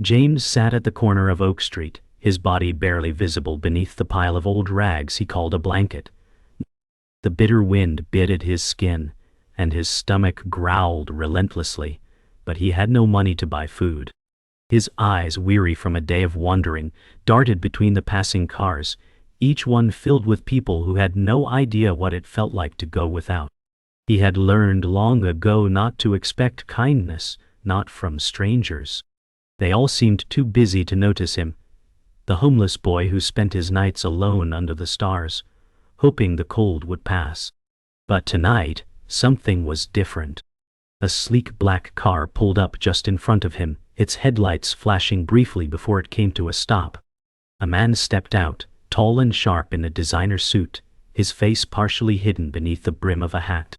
James sat at the corner of Oak Street, his body barely visible beneath the pile of old rags he called a blanket. The bitter wind bit at his skin, and his stomach growled relentlessly, but he had no money to buy food. His eyes, weary from a day of wandering, darted between the passing cars, each one filled with people who had no idea what it felt like to go without. He had learned long ago not to expect kindness, not from strangers. They all seemed too busy to notice him, the homeless boy who spent his nights alone under the stars, hoping the cold would pass. But tonight, something was different. A sleek black car pulled up just in front of him, its headlights flashing briefly before it came to a stop. A man stepped out, tall and sharp in a designer suit, his face partially hidden beneath the brim of a hat.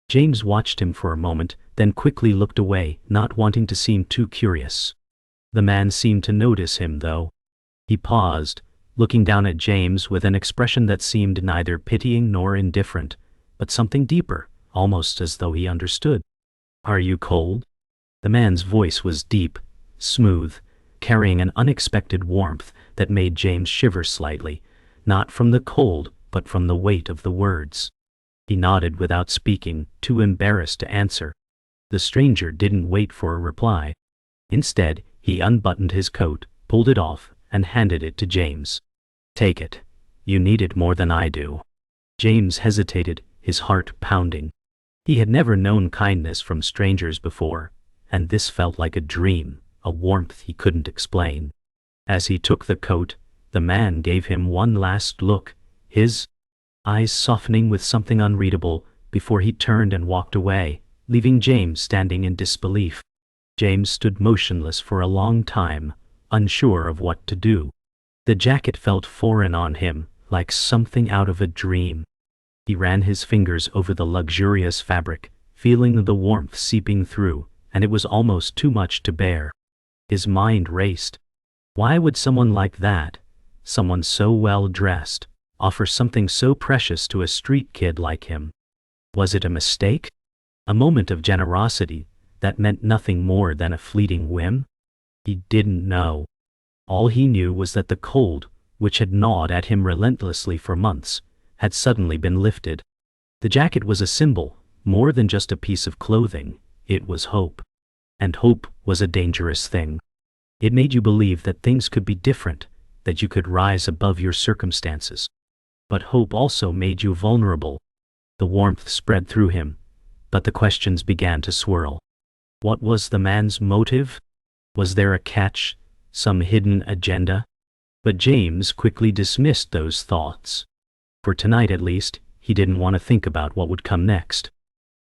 James watched him for a moment, then quickly looked away, not wanting to seem too curious. The man seemed to notice him, though. He paused, looking down at James with an expression that seemed neither pitying nor indifferent, but something deeper, almost as though he understood. "Are you cold?" The man's voice was deep, smooth, carrying an unexpected warmth that made James shiver slightly, not from the cold, but from the weight of the words. He nodded without speaking, too embarrassed to answer. The stranger didn't wait for a reply. Instead, he unbuttoned his coat, pulled it off, and handed it to James. "Take it. You need it more than I do." James hesitated, his heart pounding. He had never known kindness from strangers before, and this felt like a dream, a warmth he couldn't explain. As he took the coat, the man gave him one last look, his eyes softening with something unreadable, before he turned and walked away, leaving James standing in disbelief. James stood motionless for a long time, unsure of what to do. The jacket felt foreign on him, like something out of a dream. He ran his fingers over the luxurious fabric, feeling the warmth seeping through, and it was almost too much to bear. His mind raced. Why would someone like that, someone so well dressed, offer something so precious to a street kid like him? Was it a mistake? A moment of generosity that meant nothing more than a fleeting whim? He didn't know. All he knew was that the cold, which had gnawed at him relentlessly for months, had suddenly been lifted. The jacket was a symbol, more than just a piece of clothing. It was hope. And hope was a dangerous thing. It made you believe that things could be different, that you could rise above your circumstances. But hope also made you vulnerable. The warmth spread through him, but the questions began to swirl. What was the man's motive? Was there a catch, some hidden agenda? But James quickly dismissed those thoughts. For tonight at least, he didn't want to think about what would come next.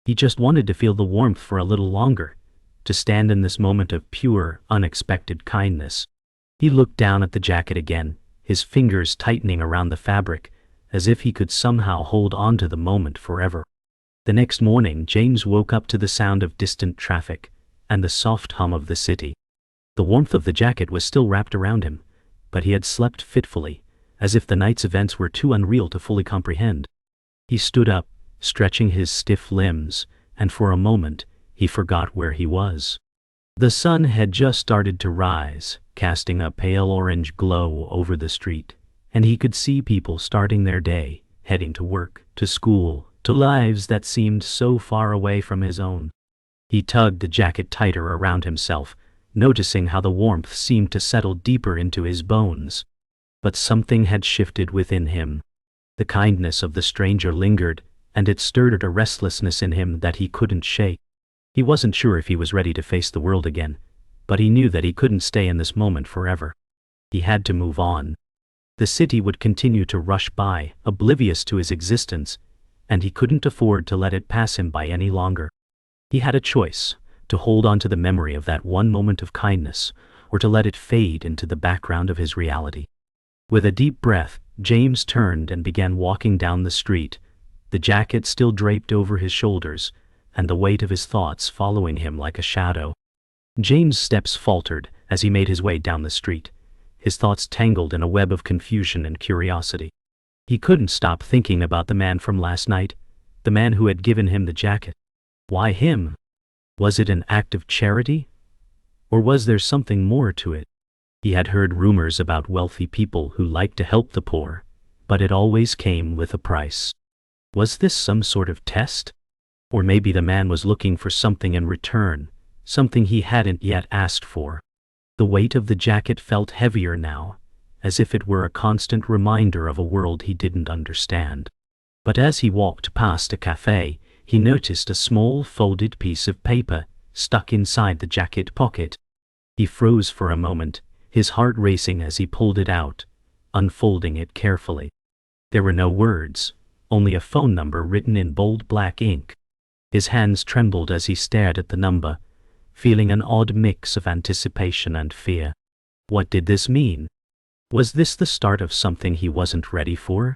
He just wanted to feel the warmth for a little longer, to stand in this moment of pure, unexpected kindness. He looked down at the jacket again, his fingers tightening around the fabric, as if he could somehow hold on to the moment forever. The next morning, James woke up to the sound of distant traffic and the soft hum of the city. The warmth of the jacket was still wrapped around him, but he had slept fitfully, as if the night's events were too unreal to fully comprehend. He stood up, stretching his stiff limbs, and for a moment, he forgot where he was. The sun had just started to rise, casting a pale orange glow over the street, and he could see people starting their day, heading to work, to school, to lives that seemed so far away from his own. He tugged the jacket tighter around himself, noticing how the warmth seemed to settle deeper into his bones. But something had shifted within him. The kindness of the stranger lingered, and it stirred a restlessness in him that he couldn't shake. He wasn't sure if he was ready to face the world again, but he knew that he couldn't stay in this moment forever. He had to move on. The city would continue to rush by, oblivious to his existence, and he couldn't afford to let it pass him by any longer. He had a choice, to hold on to the memory of that one moment of kindness, or to let it fade into the background of his reality. With a deep breath, James turned and began walking down the street, the jacket still draped over his shoulders, and the weight of his thoughts following him like a shadow. James' steps faltered as he made his way down the street, his thoughts tangled in a web of confusion and curiosity. He couldn't stop thinking about the man from last night, the man who had given him the jacket. Why him? Was it an act of charity? Or was there something more to it? He had heard rumors about wealthy people who liked to help the poor, but it always came with a price. Was this some sort of test? Or maybe the man was looking for something in return, something he hadn't yet asked for. The weight of the jacket felt heavier now, as if it were a constant reminder of a world he didn't understand. But as he walked past a cafe, he noticed a small folded piece of paper stuck inside the jacket pocket. He froze for a moment, his heart racing as he pulled it out, unfolding it carefully. There were no words, only a phone number written in bold black ink. His hands trembled as he stared at the number, feeling an odd mix of anticipation and fear. What did this mean? Was this the start of something he wasn't ready for?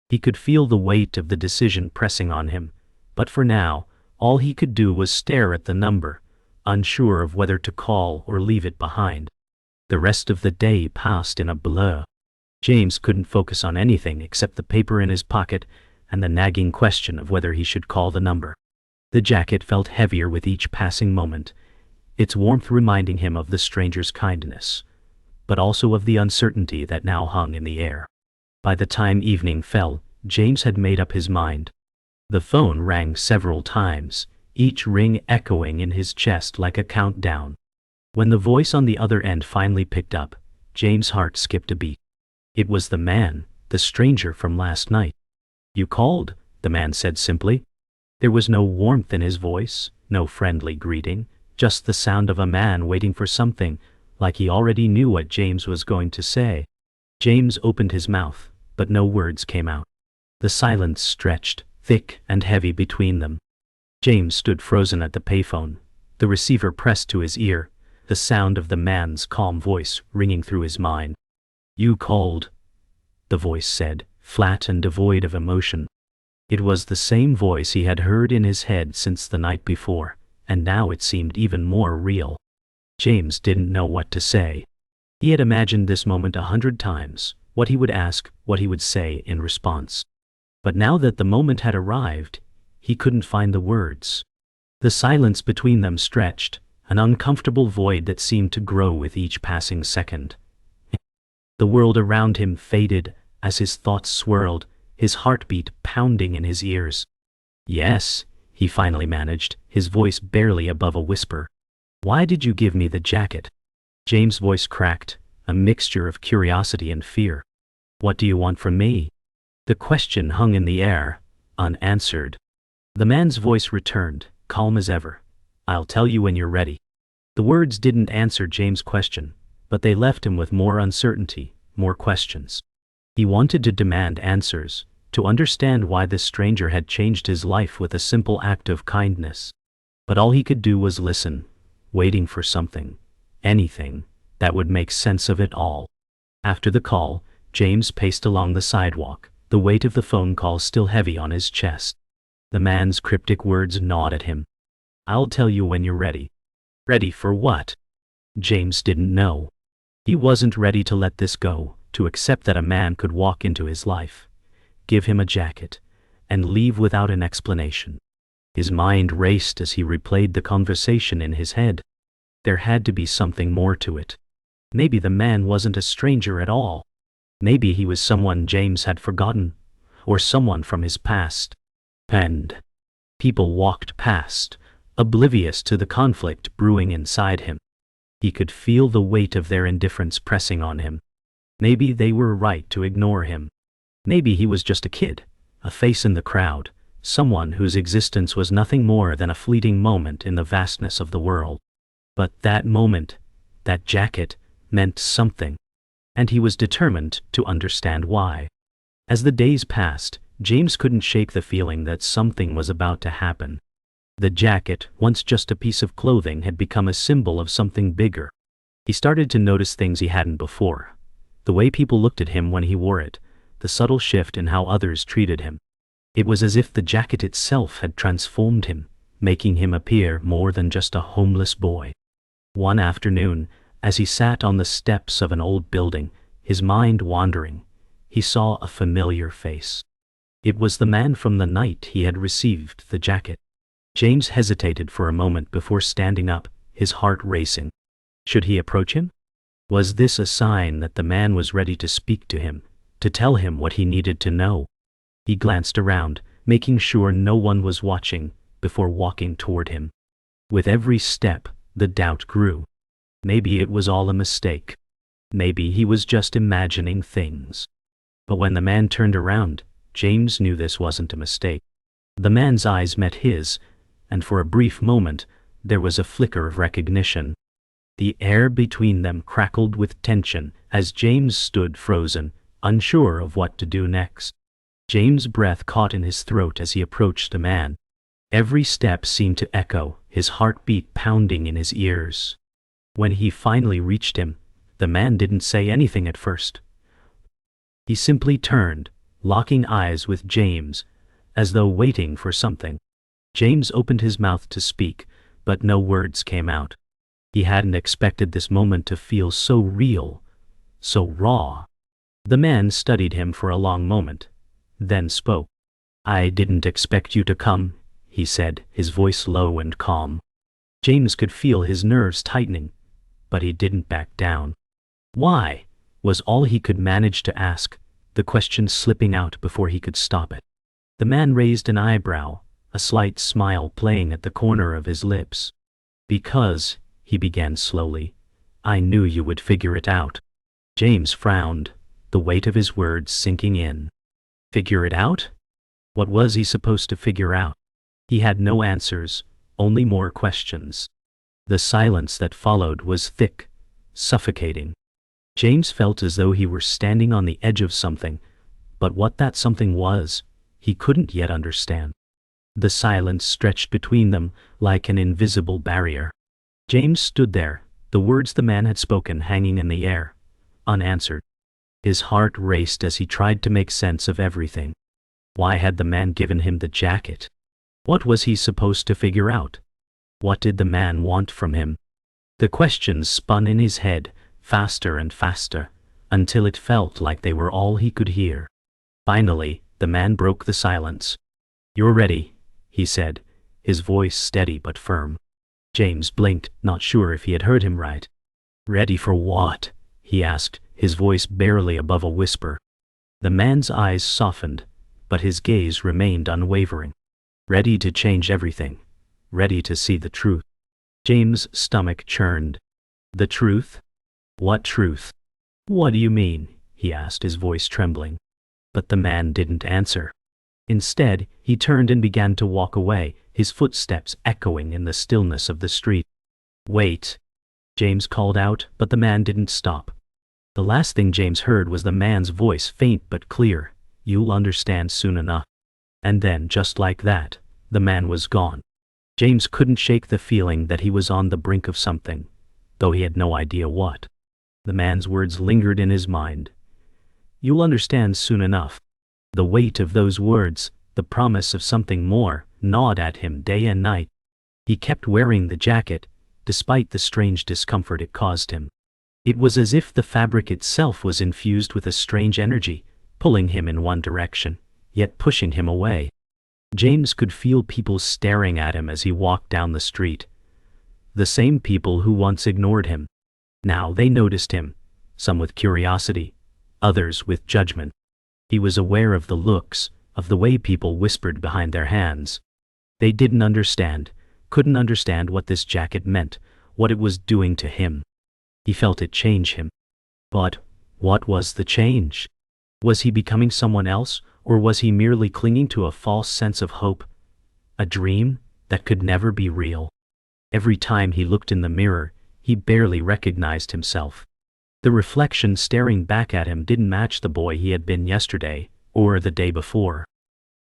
He could feel the weight of the decision pressing on him, but for now, all he could do was stare at the number, unsure of whether to call or leave it behind. The rest of the day passed in a blur. James couldn't focus on anything except the paper in his pocket and the nagging question of whether he should call the number. The jacket felt heavier with each passing moment, its warmth reminding him of the stranger's kindness, but also of the uncertainty that now hung in the air. By the time evening fell, James had made up his mind. The phone rang several times, each ring echoing in his chest like a countdown. When the voice on the other end finally picked up, James' heart skipped a beat. It was the man, the stranger from last night. "You called," the man said simply. There was no warmth in his voice, no friendly greeting, just the sound of a man waiting for something, like he already knew what James was going to say. James opened his mouth, but no words came out. The silence stretched, thick and heavy between them. James stood frozen at the payphone, the receiver pressed to his ear, the sound of the man's calm voice ringing through his mind. "You called," the voice said, flat and devoid of emotion. It was the same voice he had heard in his head since the night before, and now it seemed even more real. James didn't know what to say. He had imagined this moment 100 times, what he would ask, what he would say in response. But now that the moment had arrived, he couldn't find the words. The silence between them stretched, an uncomfortable void that seemed to grow with each passing second. The world around him faded as his thoughts swirled, his heartbeat pounding in his ears. "Yes," he finally managed, his voice barely above a whisper. "Why did you give me the jacket?" James' voice cracked, a mixture of curiosity and fear. "What do you want from me?" The question hung in the air, unanswered. The man's voice returned, calm as ever. "I'll tell you when you're ready." The words didn't answer James' question, but they left him with more uncertainty, more questions. He wanted to demand answers, to understand why this stranger had changed his life with a simple act of kindness. But all he could do was listen, waiting for something, anything, that would make sense of it all. After the call, James paced along the sidewalk, the weight of the phone call still heavy on his chest. The man's cryptic words gnawed at him. "I'll tell you when you're ready." Ready for what? James didn't know. He wasn't ready to let this go, to accept that a man could walk into his life, give him a jacket, and leave without an explanation. His mind raced as he replayed the conversation in his head. There had to be something more to it. Maybe the man wasn't a stranger at all. Maybe he was someone James had forgotten, or someone from his past. And people walked past, oblivious to the conflict brewing inside him. He could feel the weight of their indifference pressing on him. Maybe they were right to ignore him. Maybe he was just a kid, a face in the crowd, someone whose existence was nothing more than a fleeting moment in the vastness of the world. But that moment, that jacket, meant something, and he was determined to understand why. As the days passed, James couldn't shake the feeling that something was about to happen. The jacket, once just a piece of clothing, had become a symbol of something bigger. He started to notice things he hadn't before. The way people looked at him when he wore it, the subtle shift in how others treated him. It was as if the jacket itself had transformed him, making him appear more than just a homeless boy. One afternoon, as he sat on the steps of an old building, his mind wandering, he saw a familiar face. It was the man from the night he had received the jacket. James hesitated for a moment before standing up, his heart racing. Should he approach him? Was this a sign that the man was ready to speak to him, to tell him what he needed to know? He glanced around, making sure no one was watching, before walking toward him. With every step, the doubt grew. Maybe it was all a mistake. Maybe he was just imagining things. But when the man turned around, James knew this wasn't a mistake. The man's eyes met his, and for a brief moment, there was a flicker of recognition. The air between them crackled with tension as James stood frozen, unsure of what to do next. James' breath caught in his throat as he approached the man. Every step seemed to echo, his heartbeat pounding in his ears. When he finally reached him, the man didn't say anything at first. He simply turned, locking eyes with James, as though waiting for something. James opened his mouth to speak, but no words came out. He hadn't expected this moment to feel so real, so raw. The man studied him for a long moment, then spoke. "I didn't expect you to come," he said, his voice low and calm. James could feel his nerves tightening, but he didn't back down. "Why?" was all he could manage to ask, the question slipping out before he could stop it. The man raised an eyebrow, a slight smile playing at the corner of his lips. "Because," he began slowly, "I knew you would figure it out." James frowned, the weight of his words sinking in. Figure it out? What was he supposed to figure out? He had no answers, only more questions. The silence that followed was thick, suffocating. James felt as though he were standing on the edge of something, but what that something was, he couldn't yet understand. The silence stretched between them like an invisible barrier. James stood there, the words the man had spoken hanging in the air, unanswered. His heart raced as he tried to make sense of everything. Why had the man given him the jacket? What was he supposed to figure out? What did the man want from him? The questions spun in his head, faster and faster, until it felt like they were all he could hear. Finally, the man broke the silence. "You're ready," he said, his voice steady but firm. James blinked, not sure if he had heard him right. "Ready for what?" he asked, his voice barely above a whisper. The man's eyes softened, but his gaze remained unwavering. "Ready to change everything. Ready to see the truth." James' stomach churned. "The truth? What truth?" "What do you mean?" he asked, his voice trembling. But the man didn't answer. Instead, he turned and began to walk away, his footsteps echoing in the stillness of the street. "Wait," James called out, but the man didn't stop. The last thing James heard was the man's voice, faint but clear. "You'll understand soon enough." And then, just like that, the man was gone. James couldn't shake the feeling that he was on the brink of something, though he had no idea what. The man's words lingered in his mind. "You'll understand soon enough." The weight of those words, the promise of something more, gnawed at him day and night. He kept wearing the jacket, despite the strange discomfort it caused him. It was as if the fabric itself was infused with a strange energy, pulling him in one direction, yet pushing him away. James could feel people staring at him as he walked down the street. The same people who once ignored him. Now they noticed him, some with curiosity, others with judgment. He was aware of the looks, of the way people whispered behind their hands. They didn't understand, couldn't understand what this jacket meant, what it was doing to him. He felt it change him. But what was the change? Was he becoming someone else, or was he merely clinging to a false sense of hope? A dream that could never be real? Every time he looked in the mirror, he barely recognized himself. The reflection staring back at him didn't match the boy he had been yesterday, or the day before.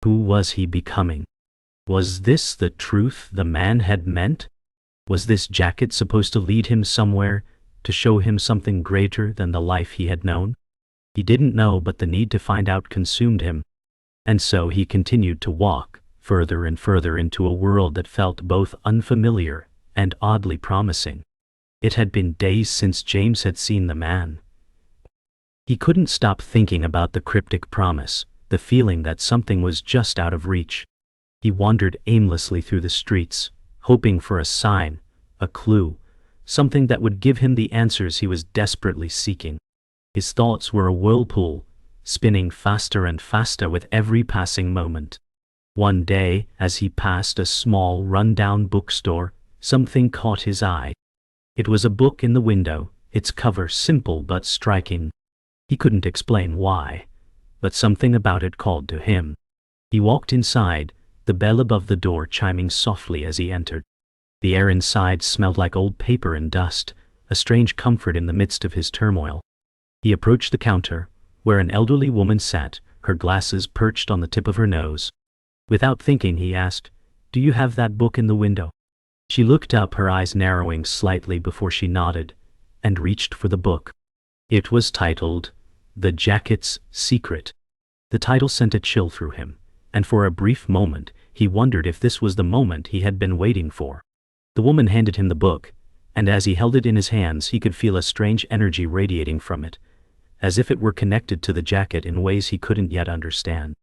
Who was he becoming? Was this the truth the man had meant? Was this jacket supposed to lead him somewhere, to show him something greater than the life he had known? He didn't know, but the need to find out consumed him. And so he continued to walk, further and further into a world that felt both unfamiliar and oddly promising. It had been days since James had seen the man. He couldn't stop thinking about the cryptic promise, the feeling that something was just out of reach. He wandered aimlessly through the streets, hoping for a sign, a clue, something that would give him the answers he was desperately seeking. His thoughts were a whirlpool, spinning faster and faster with every passing moment. One day, as he passed a small, run-down bookstore, something caught his eye. It was a book in the window, its cover simple but striking. He couldn't explain why, but something about it called to him. He walked inside, the bell above the door chiming softly as he entered. The air inside smelled like old paper and dust, a strange comfort in the midst of his turmoil. He approached the counter, where an elderly woman sat, her glasses perched on the tip of her nose. Without thinking, he asked, "Do you have that book in the window?" She looked up, her eyes narrowing slightly before she nodded, and reached for the book. It was titled, "The Jacket's Secret." The title sent a chill through him, and for a brief moment, he wondered if this was the moment he had been waiting for. The woman handed him the book, and as he held it in his hands, he could feel a strange energy radiating from it, as if it were connected to the jacket in ways he couldn't yet understand.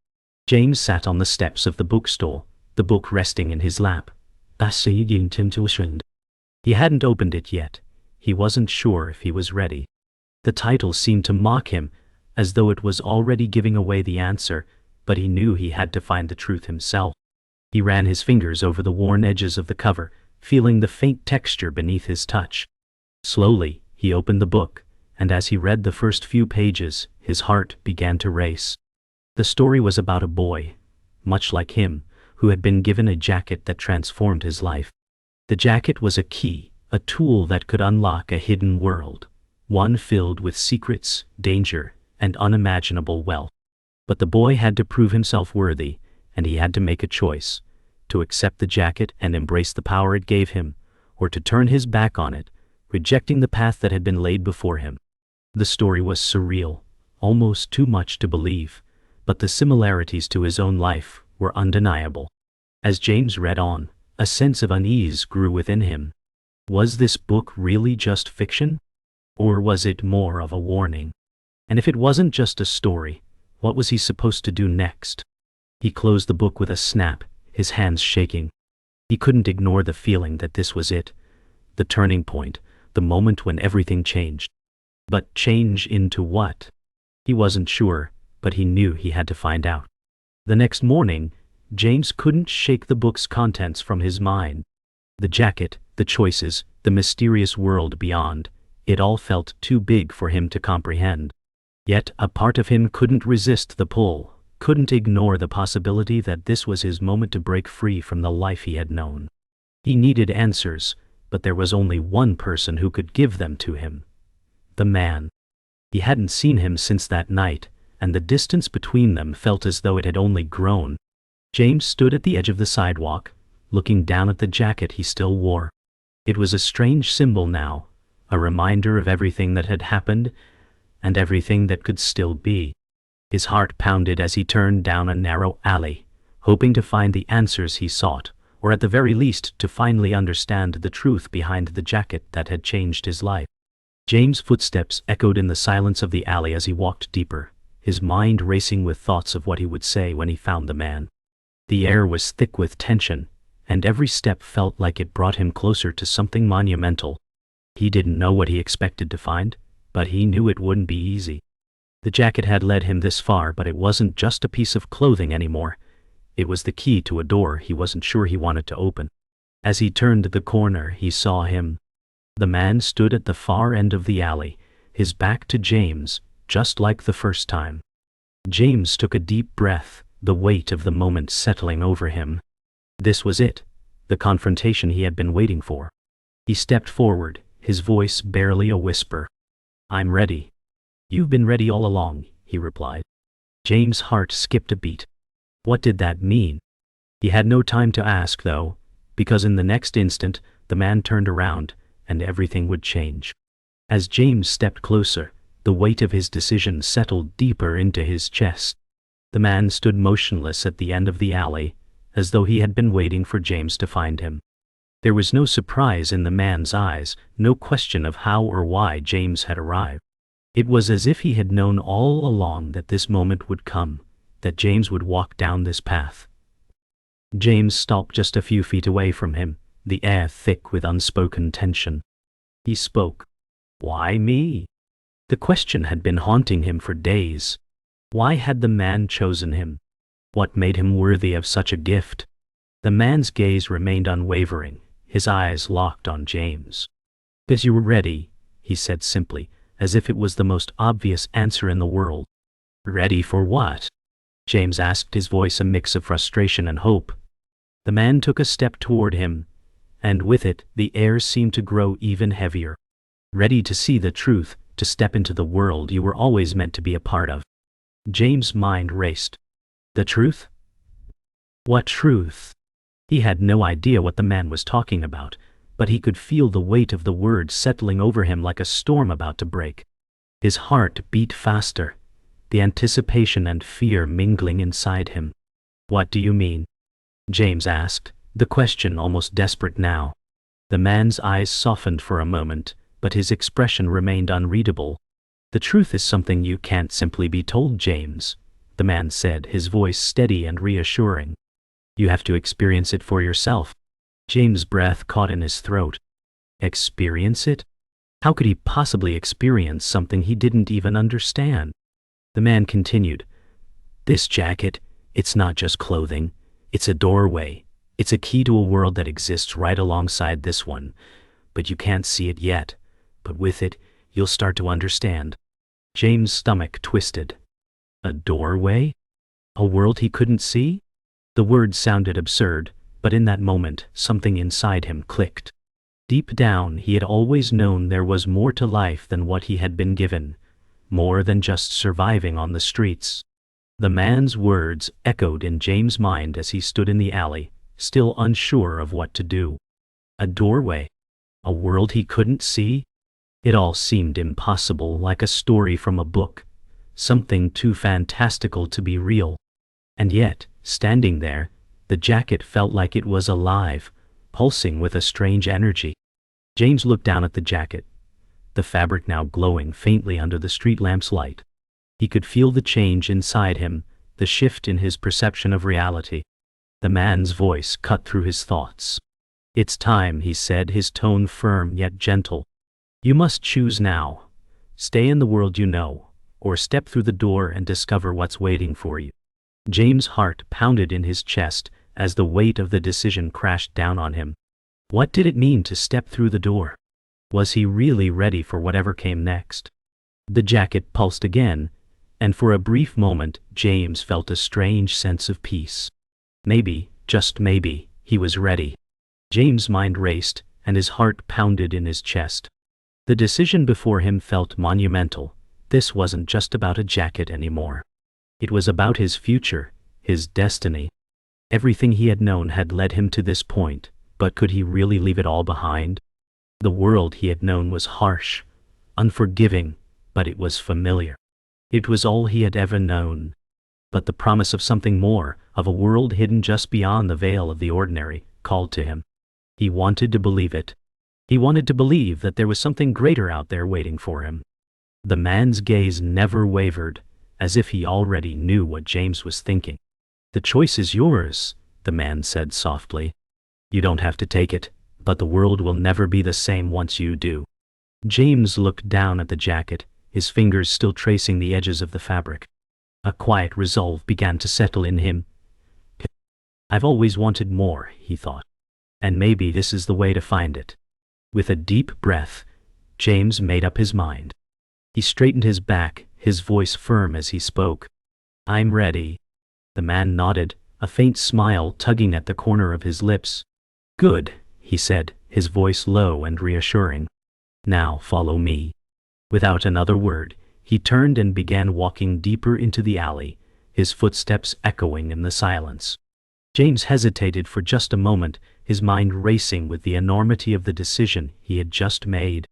James sat on the steps of the bookstall, the book resting in his lap. He hadn't opened it yet. He wasn't sure if he was ready. The title seemed to mock him, as though it was already giving away the answer, but he knew he had to find the truth himself. He ran his fingers over the worn edges of the cover, feeling the faint texture beneath his touch. Slowly, he opened the book, and as he read the first few pages, his heart began to race. The story was about a boy, much like him, who had been given a jacket that transformed his life. The jacket was a key, a tool that could unlock a hidden world, one filled with secrets, danger, and unimaginable wealth. But the boy had to prove himself worthy, and he had to make a choice, to accept the jacket and embrace the power it gave him, or to turn his back on it, rejecting the path that had been laid before him. The story was surreal, almost too much to believe, but the similarities to his own life were undeniable. As James read on, a sense of unease grew within him. Was this book really just fiction? Or was it more of a warning? And if it wasn't just a story, what was he supposed to do next? He closed the book with a snap, his hands shaking. He couldn't ignore the feeling that this was it, the turning point, the moment when everything changed. But change into what? He wasn't sure, but he knew he had to find out. The next morning, James couldn't shake the book's contents from his mind. The jacket, the choices, the mysterious world beyond, it all felt too big for him to comprehend. Yet a part of him couldn't resist the pull, couldn't ignore the possibility that this was his moment to break free from the life he had known. He needed answers, but there was only one person who could give them to him. The man. He hadn't seen him since that night, and the distance between them felt as though it had only grown. James stood at the edge of the sidewalk, looking down at the jacket he still wore. It was a strange symbol now, a reminder of everything that had happened, and everything that could still be. His heart pounded as he turned down a narrow alley, hoping to find the answers he sought, or at the very least to finally understand the truth behind the jacket that had changed his life. James' footsteps echoed in the silence of the alley as he walked deeper, his mind racing with thoughts of what he would say when he found the man. The air was thick with tension, and every step felt like it brought him closer to something monumental. He didn't know what he expected to find, but he knew it wouldn't be easy. The jacket had led him this far, but it wasn't just a piece of clothing anymore. It was the key to a door he wasn't sure he wanted to open. As he turned the corner, he saw him. The man stood at the far end of the alley, his back to James, just like the first time. James took a deep breath, the weight of the moment settling over him. This was it, the confrontation he had been waiting for. He stepped forward, his voice barely a whisper. "I'm ready." "You've been ready all along," he replied. James' heart skipped a beat. What did that mean? He had no time to ask, though, because in the next instant, the man turned around, and everything would change. As James stepped closer, the weight of his decision settled deeper into his chest. The man stood motionless at the end of the alley, as though he had been waiting for James to find him. There was no surprise in the man's eyes, no question of how or why James had arrived. It was as if he had known all along that this moment would come, that James would walk down this path. James stopped just a few feet away from him, the air thick with unspoken tension. He spoke. Why me? The question had been haunting him for days. Why had the man chosen him? What made him worthy of such a gift? The man's gaze remained unwavering, his eyes locked on James. "Because you were ready," he said simply, as if it was the most obvious answer in the world. "Ready for what?" James asked, his voice a mix of frustration and hope. The man took a step toward him, and with it, the air seemed to grow even heavier. "Ready to see the truth, to step into the world you were always meant to be a part of." James' mind raced. The truth? What truth? He had no idea what the man was talking about, but he could feel the weight of the words settling over him like a storm about to break. His heart beat faster, the anticipation and fear mingling inside him. "What do you mean?" James asked, the question almost desperate now. The man's eyes softened for a moment, but his expression remained unreadable. "The truth is something you can't simply be told, James," the man said, his voice steady and reassuring. "You have to experience it for yourself." James' breath caught in his throat. Experience it? How could he possibly experience something he didn't even understand? The man continued. "This jacket, it's not just clothing. It's a doorway. It's a key to a world that exists right alongside this one. But you can't see it yet. But with it, you'll start to understand." James' stomach twisted. A doorway? A world he couldn't see? The words sounded absurd, but in that moment, something inside him clicked. Deep down, he had always known there was more to life than what he had been given, more than just surviving on the streets. The man's words echoed in James' mind as he stood in the alley, still unsure of what to do. A doorway? A world he couldn't see? It all seemed impossible, like a story from a book, something too fantastical to be real. And yet, standing there, the jacket felt like it was alive, pulsing with a strange energy. James looked down at the jacket, the fabric now glowing faintly under the street lamp's light. He could feel the change inside him, the shift in his perception of reality. The man's voice cut through his thoughts. "It's time," he said, his tone firm yet gentle. "You must choose now. Stay in the world you know, or step through the door and discover what's waiting for you." James' heart pounded in his chest as the weight of the decision crashed down on him. What did it mean to step through the door? Was he really ready for whatever came next? The jacket pulsed again, and for a brief moment James felt a strange sense of peace. Maybe, just maybe, he was ready. James' mind raced, and his heart pounded in his chest. The decision before him felt monumental. This wasn't just about a jacket anymore. It was about his future, his destiny. Everything he had known had led him to this point, but could he really leave it all behind? The world he had known was harsh, unforgiving, but it was familiar. It was all he had ever known. But the promise of something more, of a world hidden just beyond the veil of the ordinary, called to him. He wanted to believe it. He wanted to believe that there was something greater out there waiting for him. The man's gaze never wavered, as if he already knew what James was thinking. "The choice is yours," the man said softly. "You don't have to take it, but the world will never be the same once you do." James looked down at the jacket, his fingers still tracing the edges of the fabric. A quiet resolve began to settle in him. "I've always wanted more," he thought. "And maybe this is the way to find it." With a deep breath, James made up his mind. He straightened his back, his voice firm as he spoke. "I'm ready." The man nodded, a faint smile tugging at the corner of his lips. "Good," he said, his voice low and reassuring. "Now follow me." Without another word, he turned and began walking deeper into the alley, his footsteps echoing in the silence. James hesitated for just a moment, his mind racing with the enormity of the decision he had just made.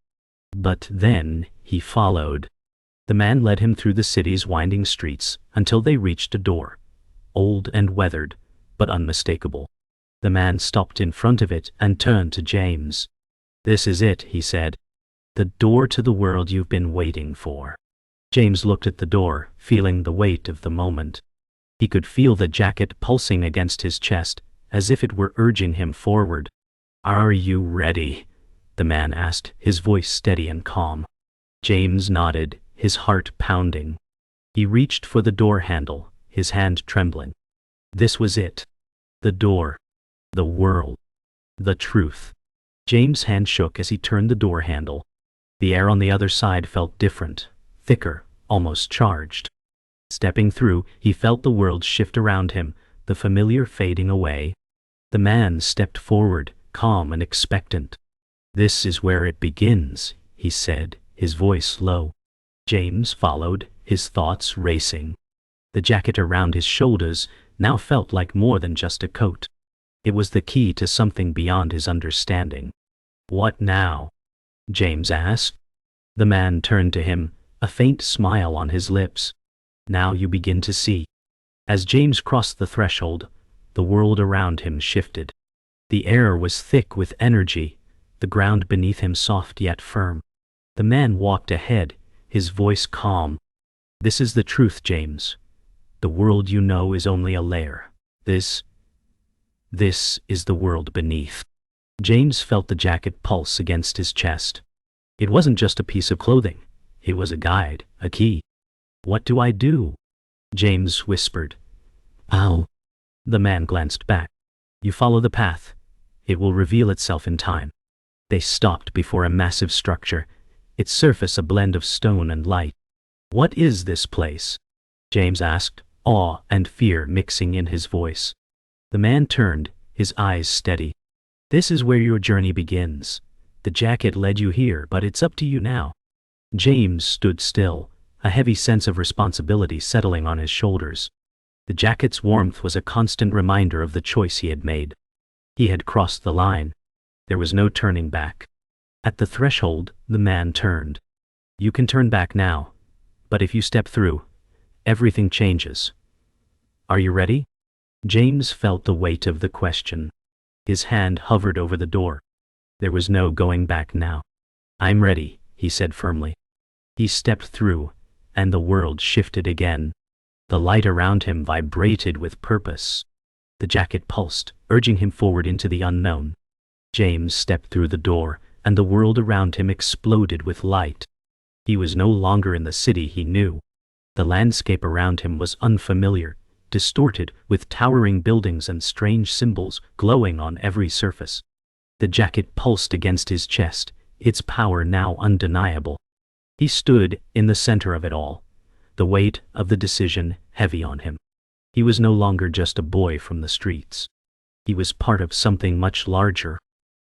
But then, he followed. The man led him through the city's winding streets until they reached a door, old and weathered, but unmistakable. The man stopped in front of it and turned to James. "This is it," he said. "The door to the world you've been waiting for." James looked at the door, feeling the weight of the moment. He could feel the jacket pulsing against his chest, as if it were urging him forward. "Are you ready?" the man asked, his voice steady and calm. James nodded, his heart pounding. He reached for the door handle, his hand trembling. This was it. The door. The world. The truth. James' hand shook as he turned the door handle. The air on the other side felt different, thicker, almost charged. Stepping through, he felt the world shift around him, the familiar fading away. The man stepped forward, calm and expectant. "This is where it begins," he said, his voice low. James followed, his thoughts racing. The jacket around his shoulders now felt like more than just a coat. It was the key to something beyond his understanding. "What now?" James asked. The man turned to him, a faint smile on his lips. "Now you begin to see." As James crossed the threshold, the world around him shifted. The air was thick with energy, the ground beneath him soft yet firm. The man walked ahead, his voice calm. "This is the truth, James. The world you know is only a layer. This is the world beneath." James felt the jacket pulse against his chest. It wasn't just a piece of clothing. It was a guide, a key. "What do I do?" James whispered. "Ow." The man glanced back. "You follow the path. It will reveal itself in time." They stopped before a massive structure, its surface a blend of stone and light. "What is this place?" James asked, awe and fear mixing in his voice. The man turned, his eyes steady. "This is where your journey begins. The jacket led you here, but it's up to you now." James stood still, a heavy sense of responsibility settling on his shoulders. The jacket's warmth was a constant reminder of the choice he had made. He had crossed the line. There was no turning back. At the threshold, the man turned. "You can turn back now, but if you step through, everything changes. Are you ready?" James felt the weight of the question. His hand hovered over the door. There was no going back now. "I'm ready," he said firmly. He stepped through, and the world shifted again. The light around him vibrated with purpose. The jacket pulsed, urging him forward into the unknown. James stepped through the door, and the world around him exploded with light. He was no longer in the city he knew. The landscape around him was unfamiliar, distorted with towering buildings and strange symbols glowing on every surface. The jacket pulsed against his chest, its power now undeniable. He stood in the center of it all, the weight of the decision heavy on him. He was no longer just a boy from the streets. He was part of something much larger.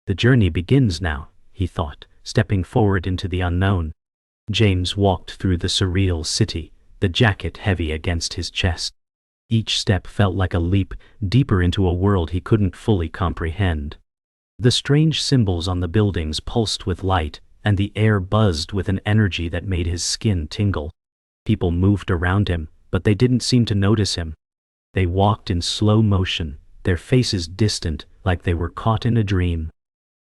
"The journey begins now," he thought, stepping forward into the unknown. James walked through the surreal city, the jacket heavy against his chest. Each step felt like a leap deeper into a world he couldn't fully comprehend. The strange symbols on the buildings pulsed with light, and the air buzzed with an energy that made his skin tingle. People moved around him, but they didn't seem to notice him. They walked in slow motion, their faces distant, like they were caught in a dream.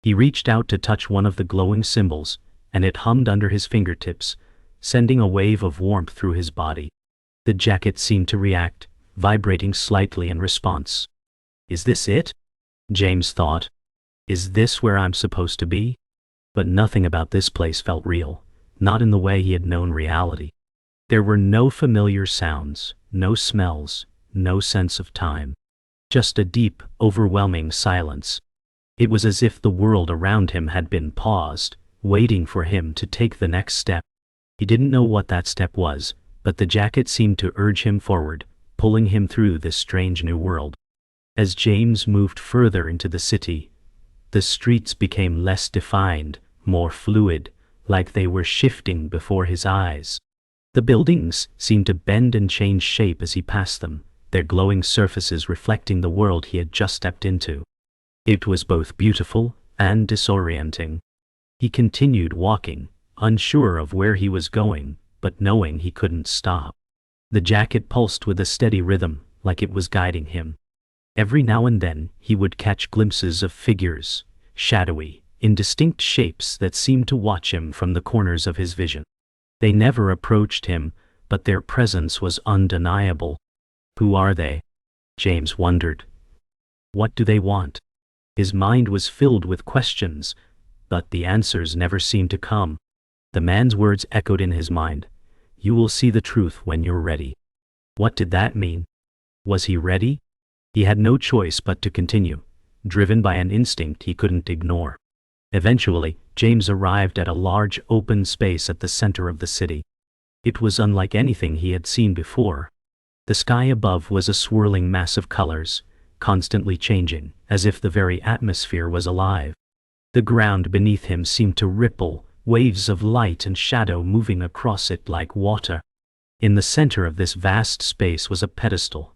He reached out to touch one of the glowing symbols, and it hummed under his fingertips, sending a wave of warmth through his body. The jacket seemed to react, vibrating slightly in response. "Is this it?" James thought. "Is this where I'm supposed to be?" But nothing about this place felt real, not in the way he had known reality. There were no familiar sounds, no smells, no sense of time. Just a deep, overwhelming silence. It was as if the world around him had been paused, waiting for him to take the next step. He didn't know what that step was, but the jacket seemed to urge him forward, pulling him through this strange new world. As James moved further into the city, the streets became less defined, more fluid, like they were shifting before his eyes. The buildings seemed to bend and change shape as he passed them, their glowing surfaces reflecting the world he had just stepped into. It was both beautiful and disorienting. He continued walking, unsure of where he was going, but knowing he couldn't stop. The jacket pulsed with a steady rhythm, like it was guiding him. Every now and then he would catch glimpses of figures, shadowy, indistinct shapes that seemed to watch him from the corners of his vision. They never approached him, but their presence was undeniable. Who are they? James wondered. What do they want? His mind was filled with questions, but the answers never seemed to come. The man's words echoed in his mind. "You will see the truth when you're ready." What did that mean? Was he ready? He had no choice but to continue, driven by an instinct he couldn't ignore. Eventually, James arrived at a large open space at the center of the city. It was unlike anything he had seen before. The sky above was a swirling mass of colors, constantly changing, as if the very atmosphere was alive. The ground beneath him seemed to ripple, waves of light and shadow moving across it like water. In the center of this vast space was a pedestal,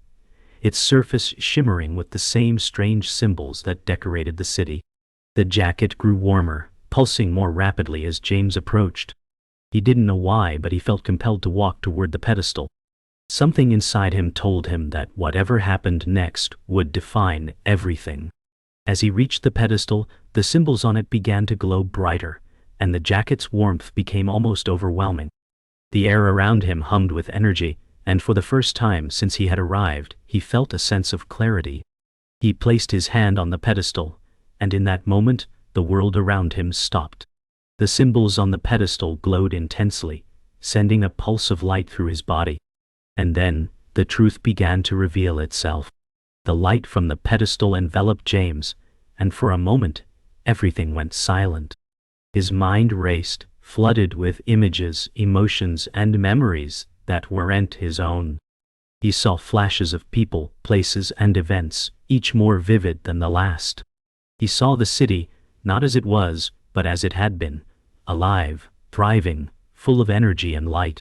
its surface shimmering with the same strange symbols that decorated the city. The jacket grew warmer, pulsing more rapidly as James approached. He didn't know why, but he felt compelled to walk toward the pedestal. Something inside him told him that whatever happened next would define everything. As he reached the pedestal, the symbols on it began to glow brighter, and the jacket's warmth became almost overwhelming. The air around him hummed with energy, and for the first time since he had arrived, he felt a sense of clarity. He placed his hand on the pedestal, and in that moment, the world around him stopped. The symbols on the pedestal glowed intensely, sending a pulse of light through his body. And then, the truth began to reveal itself. The light from the pedestal enveloped James, and for a moment, everything went silent. His mind raced, flooded with images, emotions, and memories that weren't his own. He saw flashes of people, places, and events, each more vivid than the last. He saw the city, not as it was, but as it had been, alive, thriving, full of energy and light.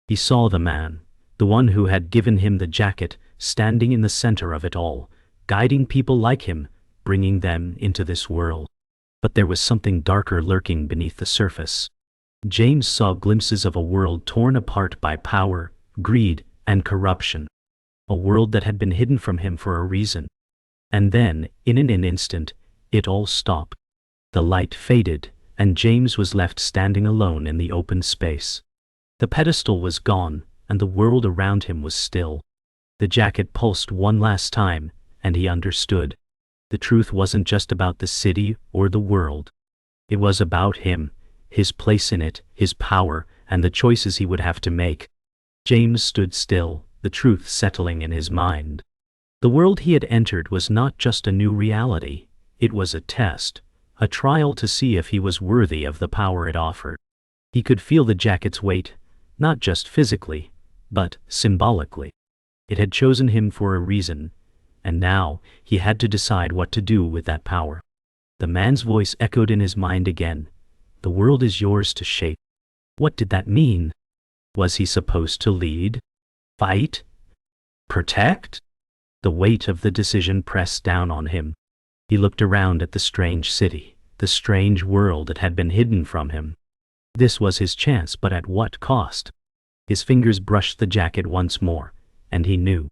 He saw the man, the one who had given him the jacket, standing in the center of it all, guiding people like him, bringing them into this world. But there was something darker lurking beneath the surface. James saw glimpses of a world torn apart by power, greed, and corruption. A world that had been hidden from him for a reason. And then, in an instant, it all stopped. The light faded, and James was left standing alone in the open space. The pedestal was gone, and the world around him was still. The jacket pulsed one last time, and he understood. The truth wasn't just about the city or the world. It was about him, his place in it, his power, and the choices he would have to make. James stood still, the truth settling in his mind. The world he had entered was not just a new reality. It was a test, a trial to see if he was worthy of the power it offered. He could feel the jacket's weight, not just physically, but symbolically. It had chosen him for a reason, and now he had to decide what to do with that power. The man's voice echoed in his mind again. "The world is yours to shape." What did that mean? Was he supposed to lead? Fight? Protect? The weight of the decision pressed down on him. He looked around at the strange city, the strange world that had been hidden from him. This was his chance, but at what cost? His fingers brushed the jacket once more, and he knew.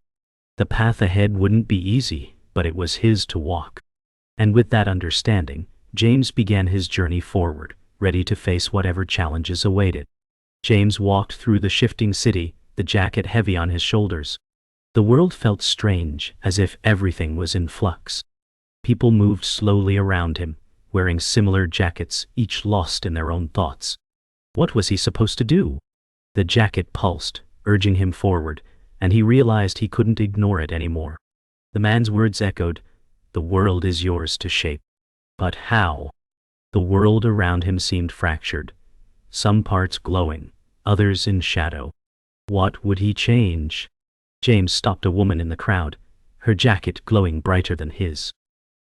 The path ahead wouldn't be easy, but it was his to walk. And with that understanding, James began his journey forward, ready to face whatever challenges awaited. James walked through the shifting city, the jacket heavy on his shoulders. The world felt strange, as if everything was in flux. People moved slowly around him, wearing similar jackets, each lost in their own thoughts. What was he supposed to do? The jacket pulsed, urging him forward, and he realized he couldn't ignore it anymore. The man's words echoed, "The world is yours to shape." But how? The world around him seemed fractured, some parts glowing, others in shadow. What would he change? James stopped a woman in the crowd, her jacket glowing brighter than his.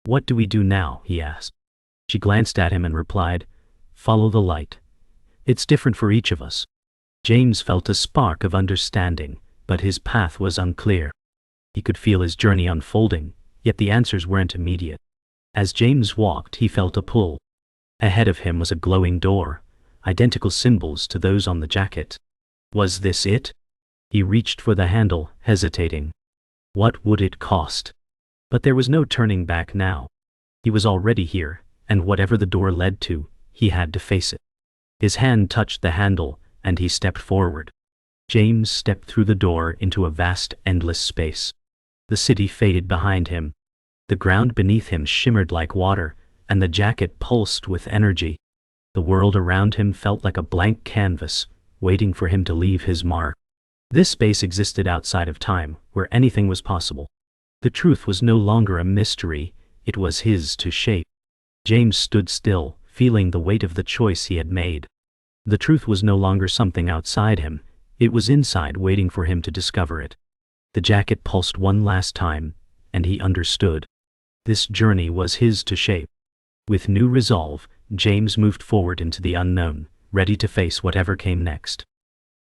"What do we do now?" he asked. She glanced at him and replied, "Follow the light. It's different for each of us." James felt a spark of understanding, but his path was unclear. He could feel his journey unfolding, yet the answers weren't immediate. As James walked, he felt a pull. Ahead of him was a glowing door, identical symbols to those on the jacket. Was this it? He reached for the handle, hesitating. What would it cost? But there was no turning back now. He was already here, and whatever the door led to, he had to face it. His hand touched the handle, and he stepped forward. James stepped through the door into a vast, endless space. The city faded behind him. The ground beneath him shimmered like water, and the jacket pulsed with energy. The world around him felt like a blank canvas, waiting for him to leave his mark. This space existed outside of time, where anything was possible. The truth was no longer a mystery, it was his to shape. James stood still, feeling the weight of the choice he had made. The truth was no longer something outside him, it was inside, waiting for him to discover it. The jacket pulsed one last time, and he understood. This journey was his to shape. With new resolve, James moved forward into the unknown, ready to face whatever came next.